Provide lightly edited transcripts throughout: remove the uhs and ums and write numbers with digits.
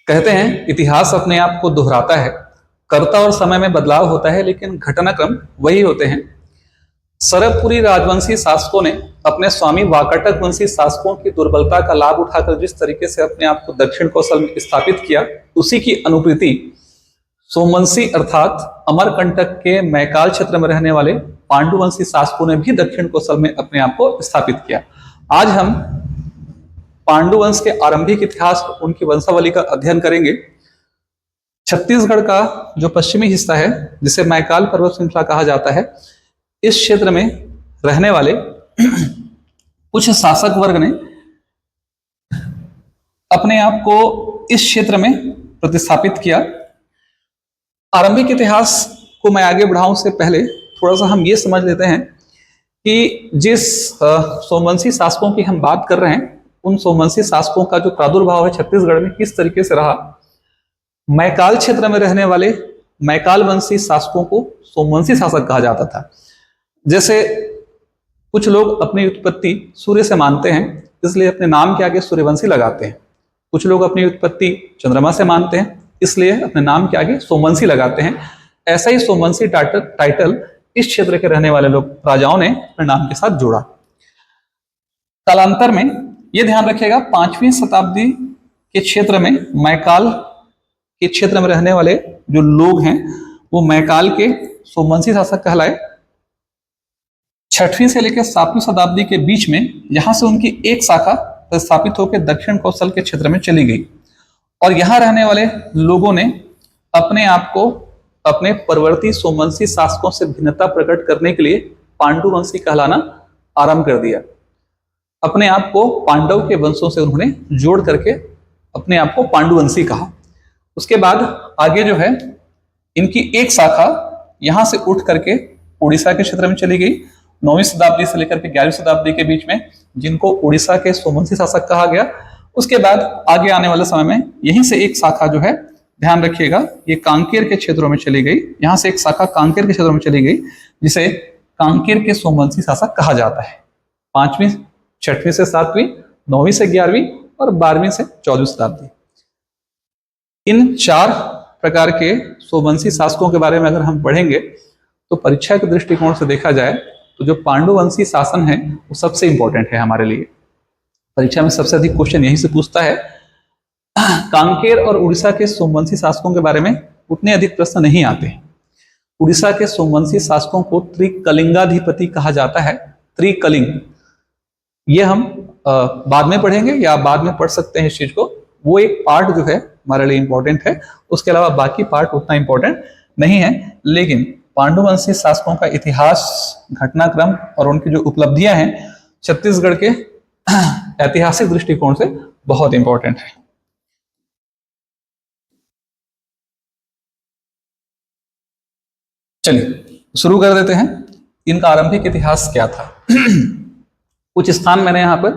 कहते हैं इतिहास अपने आप को दोहराता है, कर्ता और समय में बदलाव होता है, लेकिन घटनाक्रम वही होते हैं। सरबपुरी राजवंशी शासकों ने अपने स्वामी वाकाटक वंशी शासकों की दुर्बलता का लाभ उठाकर जिस तरीके से अपने आप को दक्षिण कौशल में स्थापित किया, उसी की अनुकृति सोमवंशी अर्थात अमरकंटक के मैकाल क्षेत्र में रहने वाले पांडुवंशी शासकों ने भी दक्षिण कौशल में अपने आप को स्थापित किया। आज हम पांडुवंश के आरंभिक इतिहास, उनकी वंशावली का अध्ययन करेंगे। छत्तीसगढ़ का जो पश्चिमी हिस्सा है, जिसे मैकाल पर्वत श्रृंखला कहा जाता है, इस क्षेत्र में रहने वाले कुछ शासक वर्ग ने अपने आप को इस क्षेत्र में प्रतिस्थापित किया। आरंभिक इतिहास को मैं आगे बढ़ाऊं से पहले थोड़ा सा हम ये समझ लेते हैं कि जिस सोमवंशी शासकों की हम बात कर रहे हैं, उन सोमवंशी शासकों का जो प्रादुर्भाव है छत्तीसगढ़ में किस तरीके से रहा। मैकाल क्षेत्र में रहने वाले मैकाल वंशी शासकों को सोमवंशी शासक कहा जाता था। जैसे कुछ लोग अपनी उत्पत्ति सूर्य से मानते हैं, इसलिए अपने नाम के आगे सूर्यवंशी लगाते हैं। कुछ लोग अपनी उत्पत्ति चंद्रमा से मानते हैं, इसलिए अपने नाम के आगे सोमवंशी लगाते हैं। ऐसा ही सोमवंशी टाइटल इस क्षेत्र के रहने वाले लोग, राजाओं ने अपने नाम के साथ जोड़ा। कालांतर में यह ध्यान रखिएगा, 5वीं शताब्दी के क्षेत्र में मैकाल के क्षेत्र में रहने वाले जो लोग हैं वो मैकाल के सोमवंशी शासक कहलाए। 6वीं से लेकर 7वीं शताब्दी के बीच में यहां से उनकी एक शाखा स्थापित होकर दक्षिण कौशल के क्षेत्र में चली गई, और यहां रहने वाले लोगों ने अपने आप को अपने परवर्ती सोमवंशी शासकों से भिन्नता प्रकट करने के लिए पांडुवंशी कहलाना आरंभ कर दिया। अपने आप को पांडव के वंशों से उन्होंने जोड़ करके अपने आप को पांडुवंशी कहा। उसके बाद आगे जो है इनकी एक शाखा यहां से उठ करके उड़ीसा के क्षेत्र में चली गई। 9वीं शताब्दी से लेकर के 11वीं शताब्दी के बीच में, जिनको उड़ीसा के सोमवंशी शासक कहा गया। उसके बाद आगे आने वाले समय में यहीं से एक शाखा जो है, ध्यान रखिएगा, ये कांकेर के क्षेत्रों में चली गई। यहां से एक शाखा कांकेर के क्षेत्रों में चली गई, जिसे कांकेर के सोमवंशी शासक कहा जाता है। 5वीं 6वीं से 7वीं, 9वीं से 11वीं और 12वीं से 14वीं शताब्दी। इन 4 प्रकार के सोमवंशी शासकों के बारे में अगर हम पढ़ेंगे तो परीक्षा के दृष्टिकोण से देखा जाए तो जो पांडुवंशी शासन है वो सबसे इंपॉर्टेंट है हमारे लिए। परीक्षा में सबसे अधिक क्वेश्चन यहीं से पूछता है। कांकेर और उड़ीसा के सोमवंशी शासकों के बारे में उतने अधिक प्रश्न नहीं आते। उड़ीसा के सोमवंशी शासकों को त्रिकलिंगाधिपति कहा जाता है। त्रिकलिंग, ये हम बाद में पढ़ेंगे या बाद में पढ़ सकते हैं इस चीज को। वो एक पार्ट जो है हमारे लिए इंपॉर्टेंट है, उसके अलावा बाकी पार्ट उतना इंपॉर्टेंट नहीं है। लेकिन पांडुवंशी शासकों का इतिहास, घटनाक्रम और उनकी जो उपलब्धियां हैं छत्तीसगढ़ के ऐतिहासिक दृष्टिकोण से बहुत इंपॉर्टेंट है। चलिए शुरू कर देते हैं। इनका आरंभिक इतिहास क्या था। कुछ स्थान मैंने यहां पर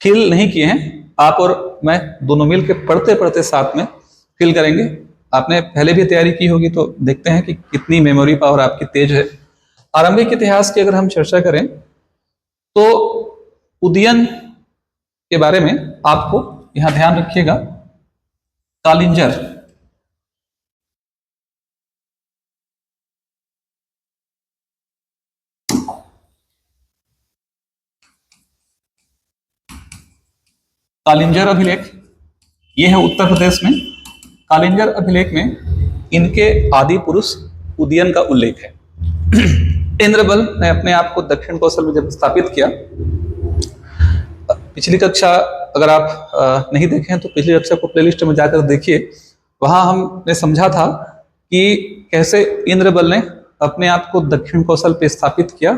फिल नहीं किए हैं, आप और मैं दोनों मिल के पढ़ते पढ़ते साथ में फिल करेंगे। आपने पहले भी तैयारी की होगी तो देखते हैं कि कितनी मेमोरी पावर आपकी तेज है। आरंभिक इतिहास की अगर हम चर्चा करें तो उदयन के बारे में आपको यहां ध्यान रखिएगा। कालिंजर, कालिंजर अभिलेख, यह है उत्तर प्रदेश में। कालिंजर अभिलेख में इनके आदि पुरुष उदयन का उल्लेख है। इंद्रबल ने अपने आप को दक्षिण कौशल में जब स्थापित किया, पिछली कक्षा अगर आप नहीं देखे हैं तो पिछली कक्षा को प्लेलिस्ट में जाकर देखिए। वहां हमने समझा था कि कैसे इंद्रबल ने अपने आप को दक्षिण कौशल पे स्थापित किया।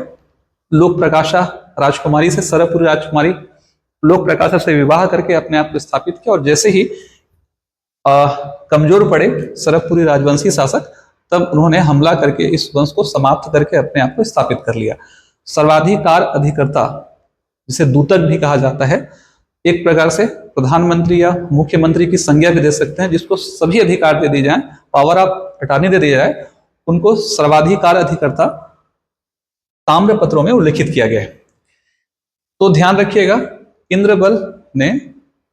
लोक प्रकाशा राजकुमारी से, सरबपुरी राजकुमारी लोक प्रकाशा से विवाह करके अपने आप को स्थापित किया, और जैसे ही कमजोर पड़े सरबपुरी राजवंशी शासक, तब उन्होंने हमला करके इस वंश को समाप्त करके अपने आप को स्थापित कर लिया। सर्वाधिकार अधिकर्ता, जिसे दूतक भी कहा जाता है, एक प्रकार से प्रधानमंत्री या मुख्यमंत्री की संज्ञा भी दे सकते हैं, जिसको सभी अधिकार दे दिए जाए, पावर ऑफ अटॉर्नी दे दिया जाए, उनको सर्वाधिकार अधिकर्ता ताम्र पत्रों में उल्लेखित किया गया है। तो ध्यान रखिएगा, इंद्रबल ने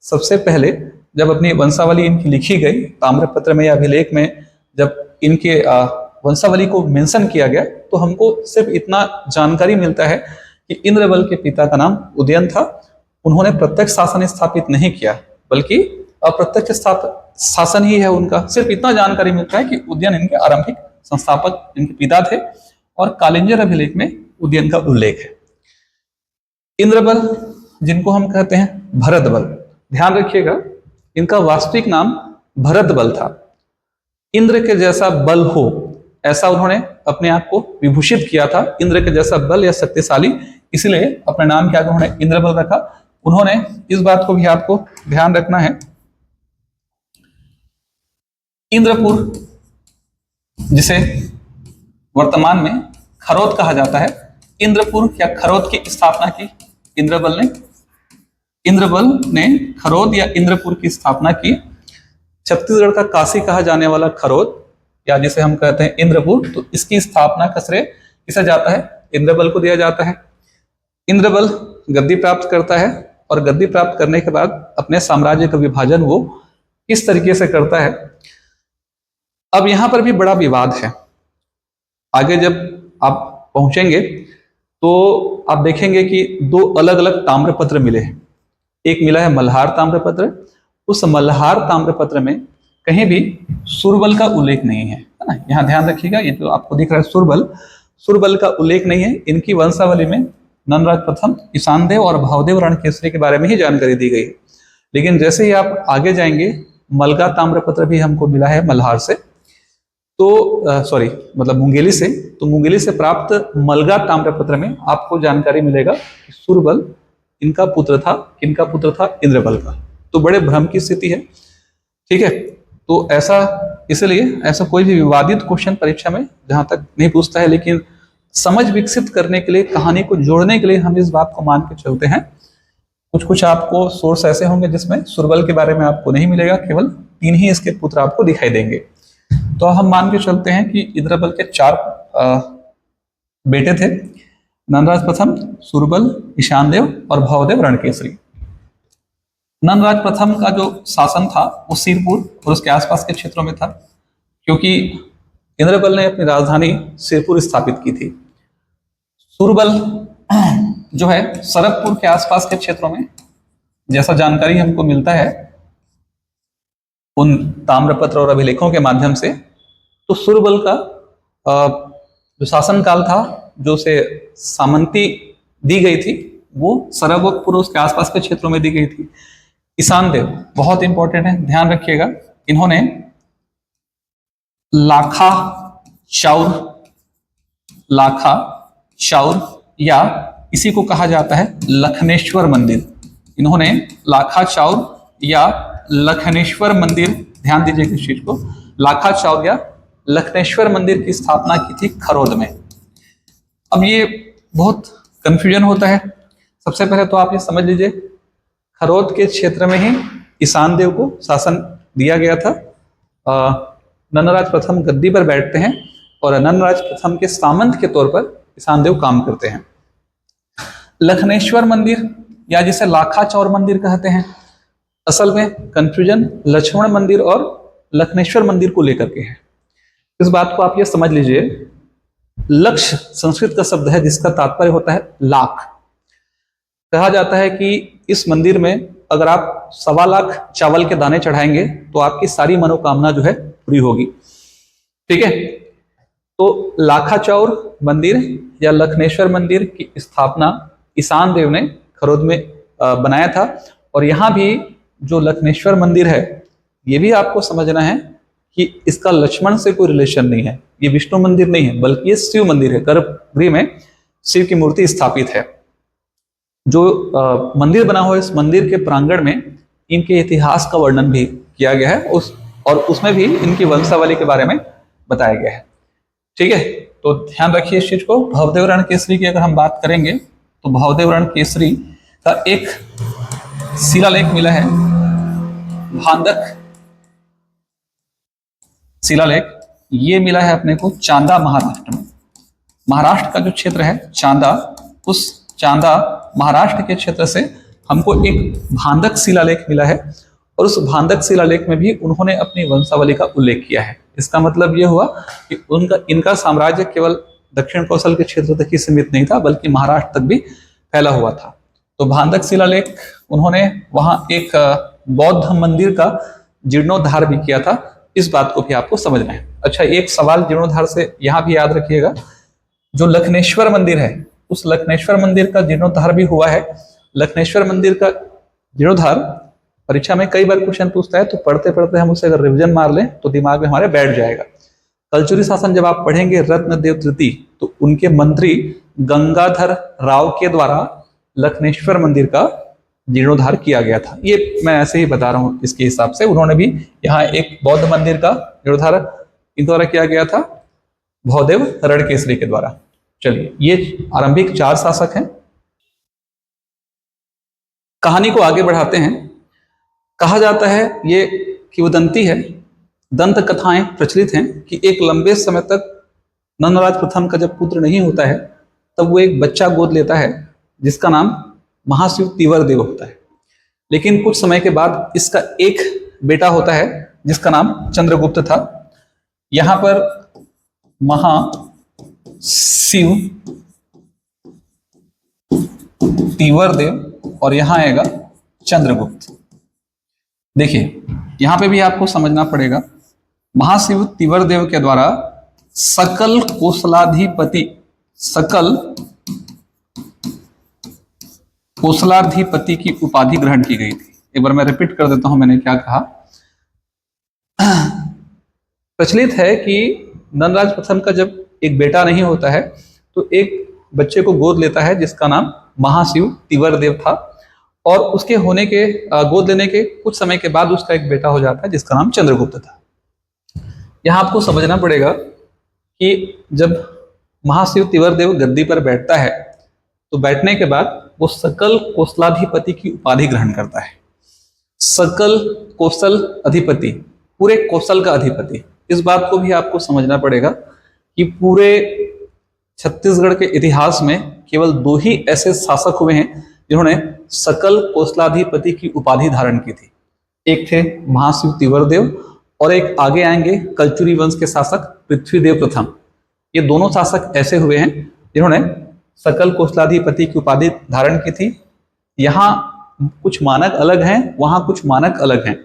सबसे पहले जब अपनी वंशावली इनकी लिखी गई ताम्रपत्र में या अभिलेख में, जब इनके वंशावली को मेंशन किया गया, तो हमको सिर्फ इतना जानकारी मिलता है कि इंद्रबल के पिता का नाम उदयन था। उन्होंने प्रत्यक्ष शासन स्थापित नहीं किया, बल्कि अप्रत्यक्ष शासन ही है उनका। सिर्फ इतना जानकारी मिलता है कि उदयन इनके आरंभिक संस्थापक इनके पिता थे, और कालिंजर अभिलेख में उदयन का उल्लेख है। इंद्रबल, जिनको हम कहते हैं भरत बल, ध्यान रखिएगा इनका वास्तविक नाम भरत बल था। इंद्र के जैसा बल हो, ऐसा उन्होंने अपने आप को विभूषित किया था, इंद्र के जैसा बल या शक्तिशाली, इसलिए अपने नाम के आगे उन्होंने इंद्रबल रखा। उन्होंने इस बात को भी आपको ध्यान रखना है, इंद्रपुर जिसे वर्तमान में खरोद कहा जाता है, इंद्रपुर या खरोद की स्थापना की इंद्रबल ने खरोद या इंद्रपुर की स्थापना की। छत्तीसगढ़ का काशी कहा जाने वाला खरोद, या जिसे हम कहते हैं इंद्रपुर, तो इसकी स्थापना का श्रेय किसे जाता है? इंद्रबल को दिया जाता है। इंद्रबल गद्दी प्राप्त करता है, और गद्दी प्राप्त करने के बाद अपने साम्राज्य का विभाजन वो किस तरीके से करता है। अब यहां पर भी बड़ा विवाद है। आगे जब आप पहुंचेंगे तो आप देखेंगे कि दो अलग अलग ताम्रपत्र मिले हैं। एक मिला है मल्हार ताम्रपत्र, उस मल्हार ताम्रपत्र में कहीं भी सुरबल का उल्लेख नहीं है ना। यहाँ ध्यान रखिएगा, ये जो आपको दिख रहा है सुरबल का उल्लेख नहीं है। इनकी वंशावली में नंदराज प्रथम, ईशानदेव और भवदेव रणकेसरी के बारे में ही जानकारी दी गई है। लेकिन जैसे ही आप आगे जाएंगे, मलगा ताम्रपत्र भी हमको मिला है मल्हार से, तो मुंगेली से। तो मुंगेली से प्राप्त मलगा ताम्रपत्र में आपको जानकारी मिलेगा कि सुरबल इनका पुत्र था। किनका पुत्र था? इंद्रबल का। तो बड़े भ्रम की स्थिति है, ठीक है। तो इसलिए ऐसा कोई भी विवादित क्वेश्चन परीक्षा में जहां तक नहीं पूछता है, लेकिन समझ विकसित करने के लिए, कहानी को जोड़ने के लिए हम इस बात को मान के चलते हैं। कुछ आपको सोर्स ऐसे होंगे जिसमें सुरबल के बारे में आपको नहीं मिलेगा, केवल 3 ही इसके पुत्र आपको दिखाई देंगे। तो हम मान के चलते हैं कि इंद्रबल के 4 बेटे थे, नंदराज प्रथम, सुरबल, ईशानदेव और भवदेव रणकेसरी। नंदराज प्रथम का जो शासन था वो सिरपुर और उसके आसपास के क्षेत्रों में था, क्योंकि इंद्रबल ने अपनी राजधानी सिरपुर स्थापित की थी। सुरबल जो है सरकपुर के आसपास के क्षेत्रों में, जैसा जानकारी हमको मिलता है उन ताम्रपत्र और अभिलेखों के माध्यम से, तो सुरबल का जो शासनकाल था, जो उसे सामंती दी गई थी, वो सरकपुर उसके आसपास के क्षेत्रों में दी गई थी। ईशानदेव बहुत इंपॉर्टेंट है, ध्यान रखिएगा। इन्होंने लाखा चाउर या इसी को कहा जाता है लखनेश्वर मंदिर। इन्होंने लाखा चाउर या लखनेश्वर मंदिर, ध्यान दीजिए इस चीज को, लाखा चाउर या लखनेश्वर मंदिर की स्थापना की थी खरोद में। अब ये बहुत कंफ्यूजन होता है। सबसे पहले तो आप ये समझ लीजिए, खरोद के क्षेत्र में ही ईशानदेव को शासन दिया गया था। नंदराज प्रथम गद्दी पर बैठते हैं और नंदराज प्रथम के सामंत के तौर पर ईशानदेव काम करते हैं। लखनेश्वर मंदिर या जिसे लाखा चाउर मंदिर कहते हैं, असल में कंफ्यूजन लक्ष्मण मंदिर और लखनेश्वर मंदिर को लेकर के है। इस बात को आप ये समझ लीजिए, लक्ष्य संस्कृत का शब्द है जिसका तात्पर्य होता है लाख। कहा जाता है कि इस मंदिर में अगर आप 1.25 लाख चावल के दाने चढ़ाएंगे तो आपकी सारी मनोकामना जो है पूरी होगी, ठीक है। तो लाखा चाउर मंदिर या लखनेश्वर मंदिर की स्थापना ईशानदेव ने खरोद में बनाया था। और यहाँ भी जो लखनेश्वर मंदिर है, ये भी आपको समझना है कि इसका लक्ष्मण से कोई रिलेशन नहीं है। ये विष्णु मंदिर नहीं है, बल्कि ये शिव मंदिर है। गर्भगृह में शिव की मूर्ति स्थापित है। जो मंदिर बना हुआ है, इस मंदिर के प्रांगण में इनके इतिहास का वर्णन भी किया गया है, उसमें भी इनकी वंशावली के बारे में बताया गया है, ठीक है। तो ध्यान रखिए इस चीज को। भवदेव रणकेसरी की अगर हम बात करेंगे तो भवदेव रणकेसरी का एक शिलालेख मिला है, भांदक शिलालेख। ये मिला है अपने को चांदा महाराष्ट्र में। महाराष्ट्र का जो क्षेत्र है चांदा, उस चांदा महाराष्ट्र के क्षेत्र से हमको एक भांदक शिलालेख मिला है। और उस भांदक शिलालेख में भी उन्होंने अपनी वंशावली का उल्लेख किया है। इसका मतलब यह हुआ कि इनका साम्राज्य केवल दक्षिण कौशल के क्षेत्र तक ही सीमित नहीं था, बल्कि महाराष्ट्र तक भी फैला हुआ था। तो भांदक शिलालेख उन्होंने वहां एक बौद्ध मंदिर का जीर्णोद्धार भी किया था। इस बात को भी आपको समझना है। अच्छा, एक सवाल जीर्णोद्धार से यहां भी याद रखिएगा, जो लखनेश्वर मंदिर है, उस लखनेश्वर मंदिर का जीर्णोद्धार भी हुआ है। लखनेश्वर मंदिर का जीर्णोद्धार परीक्षा में कई बार क्वेश्चन पूछता है, तो पढ़ते पढ़ते हम उसे अगर रिवीजन मार लें तो दिमाग में हमारे बैठ जाएगा। कलचुरी शासन जब आप पढ़ेंगे रत्नदेव तृतीय, तो उनके मंत्री गंगाधर राव के द्वारा लखनेश्वर मंदिर का जीर्णोद्धार किया गया था। ये मैं ऐसे ही बता रहा हूं, इसके हिसाब से उन्होंने भी यहाँ एक बौद्ध मंदिर का जीर्णोद्धार इन द्वारा किया गया था, भौदेव रणकेसरी के द्वारा। चलिए, ये आरंभिक 4 शासक हैं। कहानी को आगे बढ़ाते हैं। कहा जाता है, ये किंवदंती है, दंत कथाएं प्रचलित हैं कि एक लंबे समय तक नंदराज प्रथम का जब पुत्र नहीं होता है, तब वो एक बच्चा गोद लेता है जिसका नाम महाशिव तिवर देव होता है। लेकिन कुछ समय के बाद इसका एक बेटा होता है जिसका नाम चंद्रगुप्त था। यहां पर महाशिव तिवर देव और यहां आएगा चंद्रगुप्त। देखिए, यहां पे भी आपको समझना पड़ेगा, महाशिव तिवर देव के द्वारा सकल कोसलाधिपति की उपाधि ग्रहण की गई थी। एक बार मैं रिपीट कर देता हूं, मैंने क्या कहा। प्रचलित है कि नंदराज प्रथम का जब एक बेटा नहीं होता है, तो एक बच्चे को गोद लेता है जिसका नाम महाशिव तिवर देव था, और उसके होने के गोद लेने के कुछ समय के बाद उसका एक बेटा हो जाता है जिसका नाम चंद्रगुप्त था। यहां आपको समझना पड़ेगा कि जब महाशिव तिवर देव गद्दी पर बैठता है, तो बैठने के बाद वो सकल कोसलाधिपति की उपाधि ग्रहण करता है। सकल कौशल अधिपति, पूरे कौशल का अधिपति। इस बात को भी आपको समझना पड़ेगा कि पूरे छत्तीसगढ़ के इतिहास में केवल 2 ही ऐसे शासक हुए हैं जिन्होंने सकल कौशलाधिपति की उपाधि धारण की थी। एक थे महाशिव तिवर देव, और एक आगे आएंगे कलचुरी वंश के शासक पृथ्वीदेव प्रथम। ये दोनों शासक ऐसे हुए हैं जिन्होंने सकल कौशलाधिपति की उपाधि धारण की थी। यहाँ कुछ मानक अलग हैं, वहां कुछ मानक अलग हैं।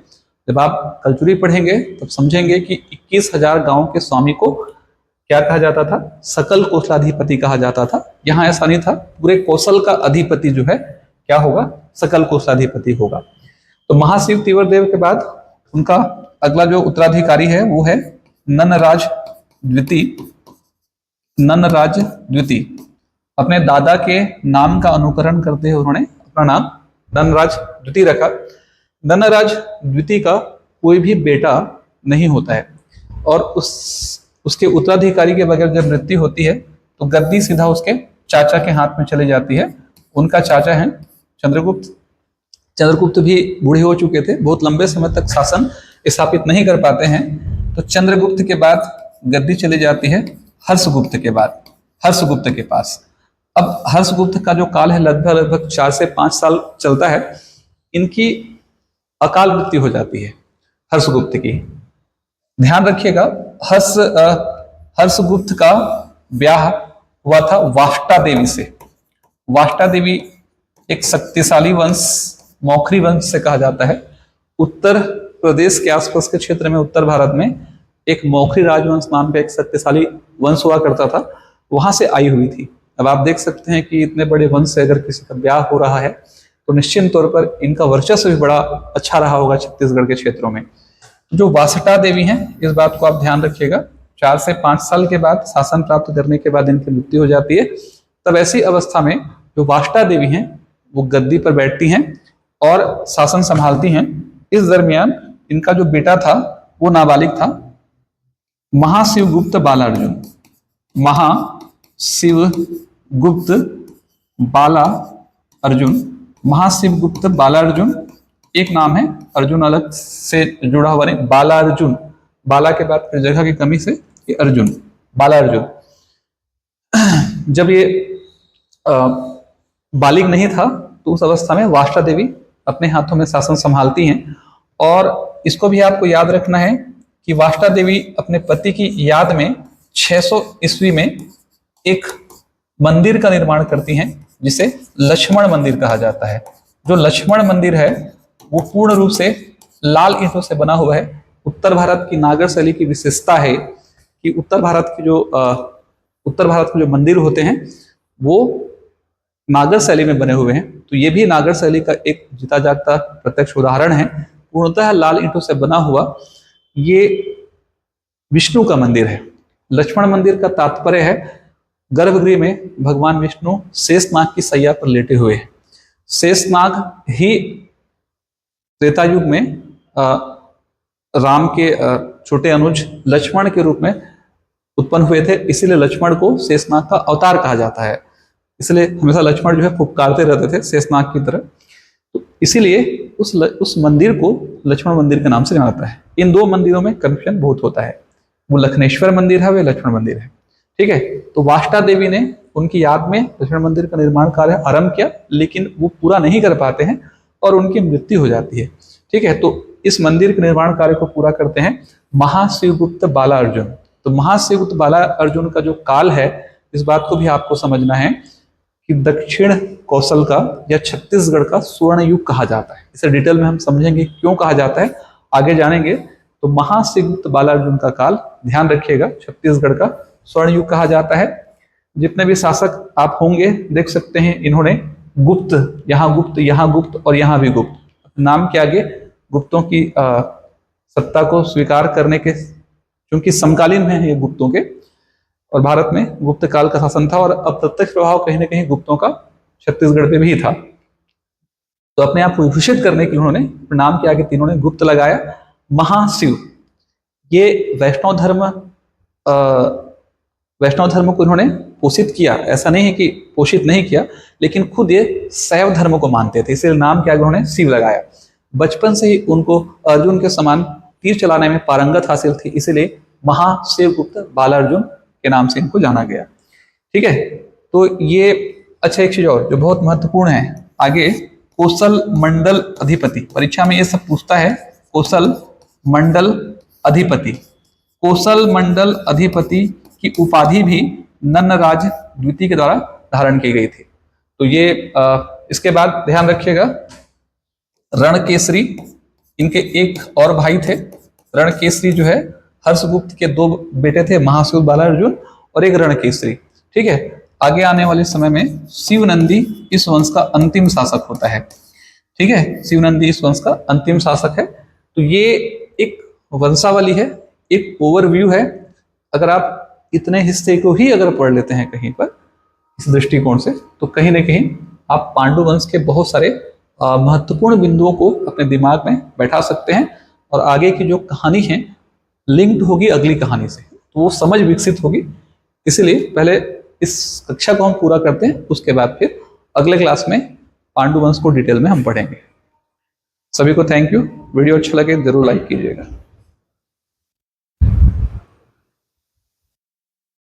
जब आप कलचुरी पढ़ेंगे तब समझेंगे कि 21,000 गांव के स्वामी को क्या कहा जाता था? सकल कौशलाधिपति कहा जाता था। यहाँ ऐसा नहीं था, पूरे कौशल का अधिपति जो है क्या होगा? सकल कौशलाधिपति होगा। तो महाशिव तिवर देव के बाद उनका अगला जो उत्तराधिकारी है वो है ननराज द्वितीय। अपने दादा के नाम का अनुकरण करते हुए उन्होंने अपना नाम ननराज द्वितीय रखा। ननराज द्वितीय का कोई भी बेटा नहीं होता है, और उसके उत्तराधिकारी के बगैर जब मृत्यु होती है तो गद्दी सीधा उसके चाचा के हाथ में चली जाती है। उनका चाचा है चंद्रगुप्त। चंद्रगुप्त भी बूढ़े हो चुके थे, बहुत लंबे समय तक शासन स्थापित नहीं कर पाते हैं। तो चंद्रगुप्त के बाद गद्दी चली जाती है हर्षगुप्त के पास। अब हर्षगुप्त का जो काल है लगभग 4 से 5 साल चलता है। इनकी अकाल मृत्यु हो जाती है हर्षगुप्त की। ध्यान रखिएगा, हर्षगुप्त का ब्याह हुआ था वाष्टा देवी से। वाष्टा देवी एक शक्तिशाली वंश, मौखरी वंश से कहा जाता है। उत्तर प्रदेश के आसपास के क्षेत्र में, उत्तर भारत में एक मौखरी राजवंश नाम का एक शक्तिशाली वंश हुआ करता था, वहां से आई हुई थी। अब आप देख सकते हैं कि इतने बड़े वंश से अगर किसी का ब्याह हो रहा है तो निश्चित तौर पर इनका वर्चस्व भी बड़ा अच्छा रहा होगा छत्तीसगढ़ के क्षेत्रों में। जो वासटा देवी हैं, इस बात को आप ध्यान रखिएगा, 4 से 5 साल के बाद शासन प्राप्त करने के बाद इनकी मृत्यु हो जाती है। तब ऐसी अवस्था में जो वाष्टा देवी हैं वो गद्दी पर बैठती हैं और शासन संभालती हैं। इस दरमियान इनका जो बेटा था वो नाबालिग था, महाशिवगुप्त बालार्जुन। महाशिवगुप्त बालार्जुन एक नाम है, अर्जुन अलग से जुड़ा हुआ नहीं, बालार्जुन, बाला के बाद फिर जगह की कमी से ये अर्जुन, बालार्जुन। जब ये बालिग नहीं था तो उस अवस्था में वाष्टा देवी अपने हाथों में शासन संभालती हैं और इसको भी आपको याद रखना है कि वाष्टा देवी अपने पति की याद में 600 ईस्वी में एक मंदिर का निर्माण करती हैं जिसे लक्ष्मण मंदिर कहा जाता है। जो लक्ष्मण मंदिर है वो पूर्ण रूप से लाल ईंटों से बना हुआ है। उत्तर भारत की नागर शैली की विशेषता है कि उत्तर भारत के जो मंदिर होते हैं वो नागर शैली में बने हुए हैं। तो ये भी नागर शैली का एक जीता जागता प्रत्यक्ष उदाहरण है। पूर्णतः लाल ईंटों से बना हुआ ये विष्णु का मंदिर है। लक्ष्मण मंदिर का तात्पर्य है गर्भगृह में भगवान विष्णु शेषनाग की सैया पर लेटे हुए हैं। शेषनाग ही त्रेता युग में राम के छोटे अनुज लक्ष्मण के रूप में उत्पन्न हुए थे, इसीलिए लक्ष्मण को शेषनाग का अवतार कहा जाता है। इसलिए हमेशा लक्ष्मण जो है फुफकारते रहते थे शेषनाग की तरह। तो इसीलिए उस मंदिर को लक्ष्मण मंदिर के नाम से जाना जाता है। इन दो मंदिरों में कंफ्यूजन बहुत होता है, वो लखनेश्वर मंदिर है वे लक्ष्मण मंदिर है। ठीक है, तो वाष्टा देवी ने उनकी याद में लक्ष्मण मंदिर का निर्माण कार्य आरंभ किया, लेकिन वो पूरा नहीं कर पाते हैं और उनकी मृत्यु हो जाती है। ठीक है, तो इस मंदिर के निर्माण कार्य को पूरा करते हैं महाशिवगुप्त बाला अर्जुन। तो महाशिवगुप्त बाला अर्जुन का जो काल है, इस बात को भी आपको समझना है कि दक्षिण कौशल का या छत्तीसगढ़ का स्वर्ण युग कहा जाता है। इसे डिटेल में हम समझेंगे क्यों कहा जाता है, आगे जानेंगे। तो महाशिवगुप्त बाला अर्जुन का काल ध्यान रखिएगा छत्तीसगढ़ का स्वर्ण युग कहा जाता है। जितने भी शासक आप होंगे देख सकते हैं, इन्होंने गुप्त, यहाँ गुप्त और यहाँ भी गुप्त, नाम के आगे गुप्तों की सत्ता को स्वीकार करने के, क्योंकि समकालीन में है ये गुप्तों के, और भारत में गुप्त काल का शासन था और अप्रत्यक्ष प्रभाव कहीं ना कहीं गुप्तों का छत्तीसगढ़ पे भी था। तो अपने आप को विभूषित करने के लिए उन्होंने नाम के आगे तीनों ने गुप्त लगाया। महाशिव, ये वैष्णव धर्म को इन्होंने पोषित किया, ऐसा नहीं है कि पोषित नहीं किया, लेकिन खुद ये शैव धर्म को मानते थे, इसलिए नाम के आगे उन्होंने शिव लगाया। बचपन से ही उनको अर्जुन के समान तीर चलाने में पारंगत हासिल थी, इसीलिए महाशिवगुप्त बालार्जुन के नाम से इनको जाना गया। ठीक है, तो ये अच्छा, एक चीज और जो बहुत महत्वपूर्ण है आगे, कौशल मंडल अधिपति, परीक्षा में ये सब पूछता है। कौशल मंडल अधिपति, कौशल मंडल अधिपति की उपाधि भी नन्नराज द्वितीय के द्वारा धारण की गई थी। तो ये इसके बाद ध्यान रखिएगा, रणकेसरी, इनके एक और भाई थे। रणकेसरी जो है हर्षगुप्त के दो बेटे थे, महाशिवगुप्त बालार्जुन और एक रणकेसरी। ठीक है, आगे आने वाले समय में शिवनंदी इस वंश का अंतिम शासक होता है। ठीक है, शिवनंदी इस वंश का अंतिम शासक है। तो ये एक वंशावली है, एक ओवरव्यू है। अगर आप इतने हिस्से को ही अगर पढ़ लेते हैं कहीं पर इस दृष्टिकोण से, तो कहीं ना कहीं आप पांडु वंश के बहुत सारे महत्वपूर्ण बिंदुओं को अपने दिमाग में बैठा सकते हैं और आगे की जो कहानी है लिंक्ड होगी अगली कहानी से, तो वो समझ विकसित होगी। इसलिए पहले इस कक्षा को हम पूरा करते हैं, उसके बाद फिर अगले क्लास में पांडु वंश को डिटेल में हम पढ़ेंगे। सभी को थैंक यू। वीडियो अच्छा लगे जरूर लाइक कीजिएगा।